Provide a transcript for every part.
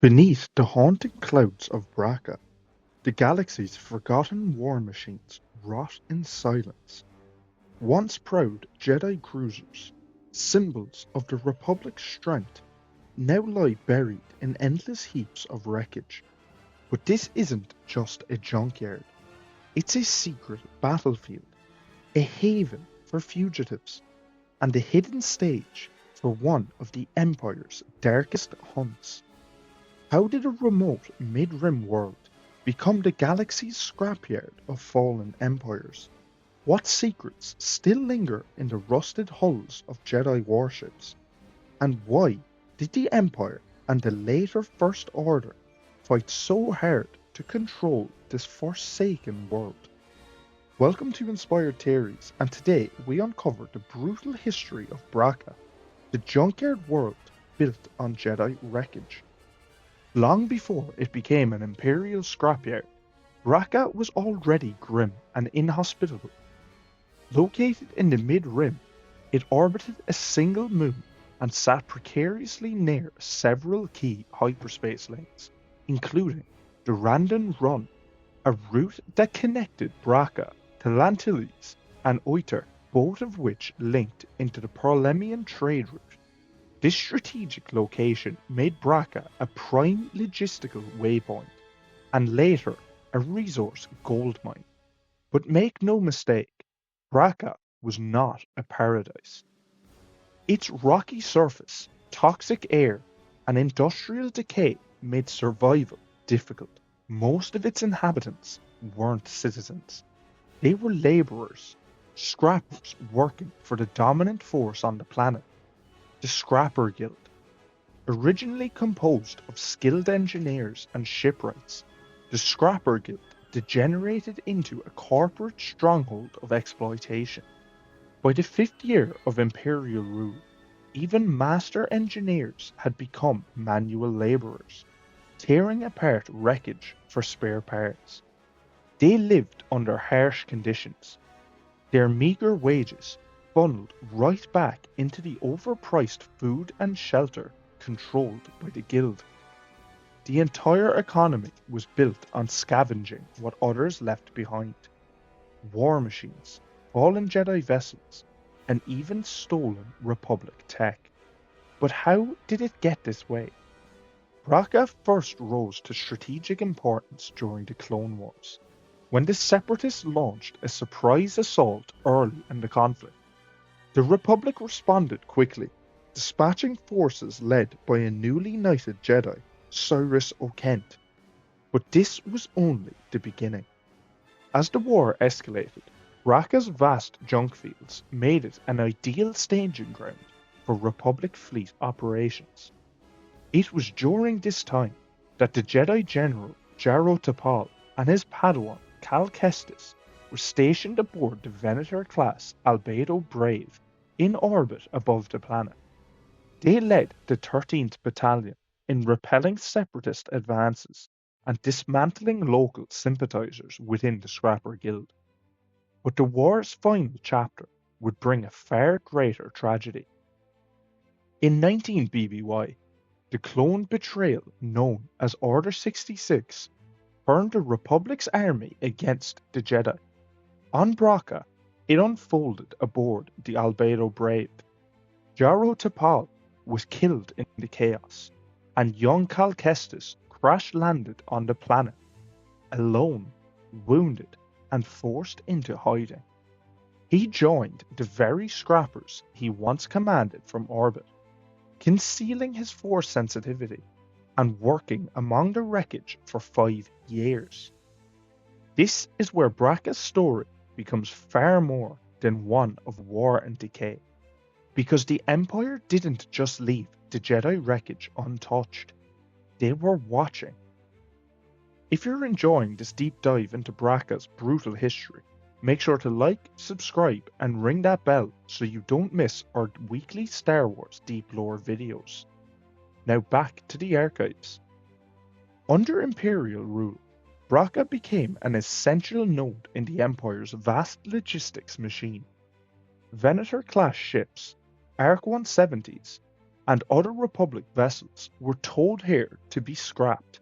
Beneath the haunting clouds of Bracca, the galaxy's forgotten war machines rot in silence. Once proud Jedi cruisers, symbols of the Republic's strength, now lie buried in endless heaps of wreckage. But this isn't just a junkyard. It's a secret battlefield, a haven for fugitives, and a hidden stage for one of the Empire's darkest hunts. How did a remote mid-rim world become the galaxy's scrapyard of fallen empires? What secrets still linger in the rusted hulls of Jedi warships? And why did the Empire and the later First Order fight so hard to control this forsaken world? Welcome to Inspired Theories, and today we uncover the brutal history of Bracca, the junkyard world built on Jedi wreckage. Long before it became an Imperial scrapyard, Bracca was already grim and inhospitable. Located in the mid-rim, it orbited a single moon and sat precariously near several key hyperspace lanes, including the Randan Run, a route that connected Bracca to Lantilles and Oiter, both of which linked into the Parlemian trade route. This strategic location made Bracca a prime logistical waypoint, and later a resource goldmine. But make no mistake, Bracca was not a paradise. Its rocky surface, toxic air, and industrial decay made survival difficult. Most of its inhabitants weren't citizens. They were labourers, scrappers working for the dominant force on the planet, the Scrapper Guild. Originally composed of skilled engineers and shipwrights, the Scrapper Guild degenerated into a corporate stronghold of exploitation. By the fifth year of Imperial rule, even master engineers had become manual labourers, tearing apart wreckage for spare parts. They lived under harsh conditions, their meagre wages funneled right back into the overpriced food and shelter controlled by the Guild. The entire economy was built on scavenging what others left behind: war machines, fallen Jedi vessels, and even stolen Republic tech. But how did it get this way? Bracca first rose to strategic importance during the Clone Wars, when the Separatists launched a surprise assault early in the conflict. The Republic responded quickly, dispatching forces led by a newly knighted Jedi, Cyrus O'Kent. But this was only the beginning. As the war escalated, Bracca's vast junk fields made it an ideal staging ground for Republic fleet operations. It was during this time that the Jedi General Jaro Tapal and his Padawan Cal Kestis were stationed aboard the Venator-class Albedo Brave in orbit above the planet. They led the 13th Battalion in repelling separatist advances and dismantling local sympathizers within the Scrapper Guild. But the war's final chapter would bring a far greater tragedy. In 19 BBY, the clone betrayal known as Order 66 turned the Republic's army against the Jedi. On Bracca, it unfolded aboard the Albedo Brave. Jaro Tapal was killed in the chaos, and young Cal Kestis crash-landed on the planet, alone, wounded, and forced into hiding. He joined the very scrappers he once commanded from orbit, concealing his force sensitivity and working among the wreckage for 5 years. This is where Bracca's story becomes far more than one of war and decay, because the Empire didn't just leave the Jedi wreckage untouched, they were watching. If you're enjoying this deep dive into Bracca's brutal history, make sure to like, subscribe, and ring that bell so you don't miss our weekly Star Wars Deep Lore videos. Now back to the archives. Under Imperial rule, Bracca became an essential node in the Empire's vast logistics machine. Venator-class ships, Arc 170s, and other Republic vessels were towed here to be scrapped.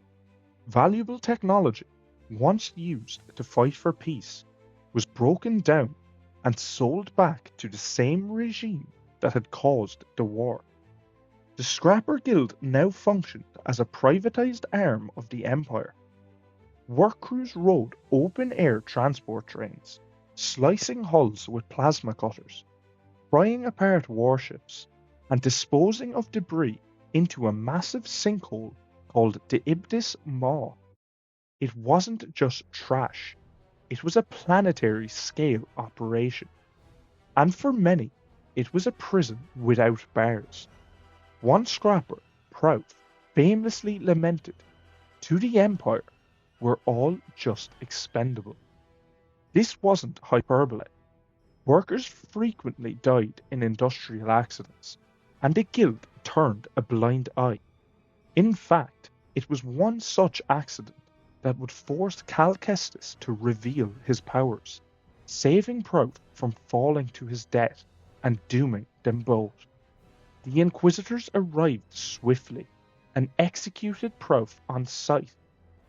Valuable technology, once used to fight for peace, was broken down and sold back to the same regime that had caused the war. The Scrapper Guild now functioned as a privatized arm of the Empire. Work crews rode open-air transport trains, slicing hulls with plasma cutters, prying apart warships, and disposing of debris into a massive sinkhole called the Iblis Maw. It wasn't just trash, it was a planetary-scale operation. And for many, it was a prison without bars. One scrapper, Prout, famously lamented, "To the Empire, we're all just expendable." This wasn't hyperbole. Workers frequently died in industrial accidents, and the Guild turned a blind eye. In fact, it was one such accident that would force Cal Kestis to reveal his powers, saving Prout from falling to his death and dooming them both. The Inquisitors arrived swiftly and executed Prout on sight,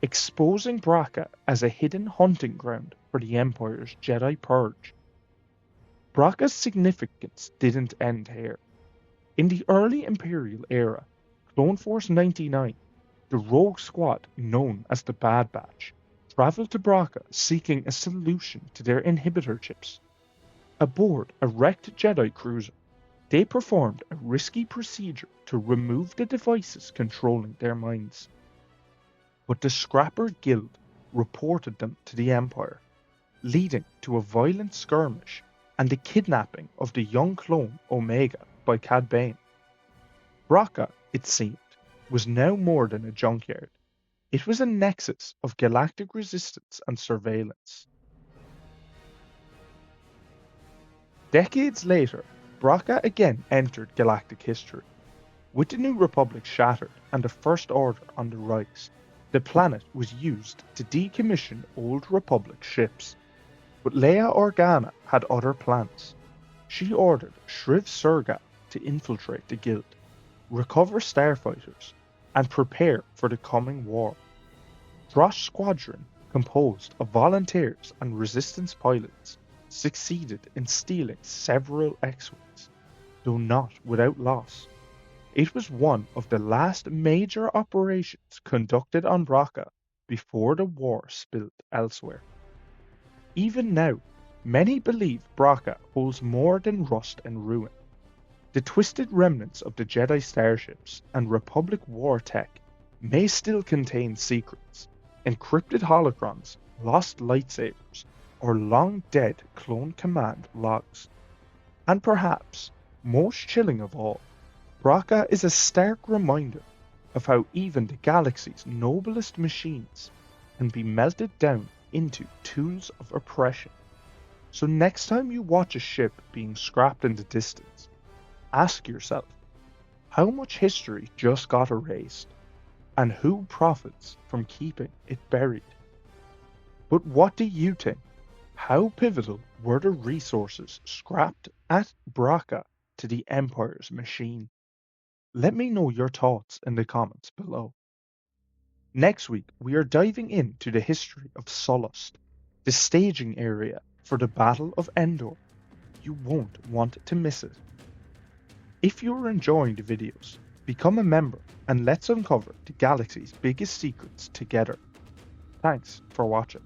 exposing Bracca as a hidden hunting ground for the Empire's Jedi Purge. Bracca's significance didn't end here. In the early Imperial era, Clone Force 99, the rogue squad known as the Bad Batch, travelled to Bracca seeking a solution to their inhibitor chips. Aboard a wrecked Jedi cruiser, they performed a risky procedure to remove the devices controlling their minds. But the Scrapper Guild reported them to the Empire, leading to a violent skirmish and the kidnapping of the young clone Omega by Cad Bane. Bracca, it seemed, was now more than a junkyard. It was a nexus of galactic resistance and surveillance. Decades later, Bracca again entered galactic history. With the New Republic shattered and the First Order on the rise, the planet was used to decommission old Republic ships. But Leia Organa had other plans. She ordered Shriv Suurgav to infiltrate the Guild, recover starfighters, and prepare for the coming war. Throsh Squadron, composed of volunteers and resistance pilots, succeeded in stealing several X-Wings, though not without loss. It was one of the last major operations conducted on Bracca before the war spilled elsewhere. Even now, many believe Bracca holds more than rust and ruin. The twisted remnants of the Jedi starships and Republic war tech may still contain secrets, encrypted holocrons, lost lightsabers, or long-dead clone command logs. And perhaps, most chilling of all, Bracca is a stark reminder of how even the galaxy's noblest machines can be melted down into tools of oppression. So next time you watch a ship being scrapped in the distance, ask yourself, how much history just got erased, and who profits from keeping it buried? But what do you think? How pivotal were the resources scrapped at Bracca to the Empire's machine? Let me know your thoughts in the comments below. Next week, we are diving into the history of Sullust, the staging area for the Battle of Endor. You won't want to miss it. If you are enjoying the videos, become a member and let's uncover the galaxy's biggest secrets together. Thanks for watching.